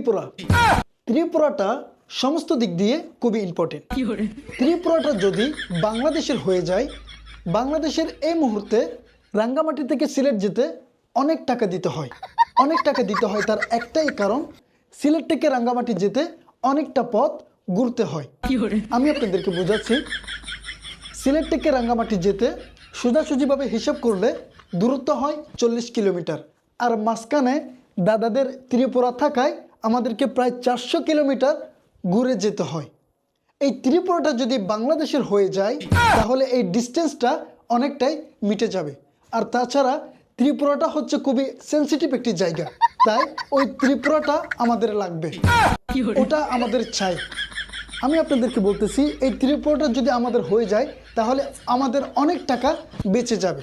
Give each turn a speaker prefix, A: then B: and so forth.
A: ত্রিপুরা। ত্রিপুরাটা সমস্ত দিক দিয়ে খুবই ইম্পর্টেন্ট। ত্রিপুরাটা যদি বাংলাদেশের হয়ে যায়, বাংলাদেশের এই মুহূর্তে রাঙ্গামাটি থেকে সিলেট যেতে অনেক টাকা দিতে হয়। অনেক টাকা দিতে হয়, তার একটাই কারণ সিলেট থেকে রাঙ্গামাটি যেতে অনেকটা পথ ঘুরতে হয়। আমি আপনাদেরকে বোঝাচ্ছি, সিলেট থেকে রাঙ্গামাটি যেতে সোজাসুজিভাবে হিসাব করলে দূরত্ব হয় 40 কিলোমিটার, আর মাঝখানে দাদাদের ত্রিপুরা থাকায় আমাদেরকে প্রায় 400 কিলোমিটার ঘুরে যেতে হয়। এই ত্রিপুরাটা যদি বাংলাদেশের হয়ে যায় তাহলে এই ডিস্টেন্সটা অনেকটাই মিটে যাবে। আর তাছাড়া ত্রিপুরাটা হচ্ছে খুবই সেন্সিটিভ একটি জায়গা, তাই ওই ত্রিপুরাটা আমাদের লাগবে, ওটা আমাদের চাই। আমি আপনাদেরকে বলতেছি, এই ত্রিপুরাটা যদি আমাদের হয়ে যায় তাহলে আমাদের অনেক টাকা বেঁচে যাবে।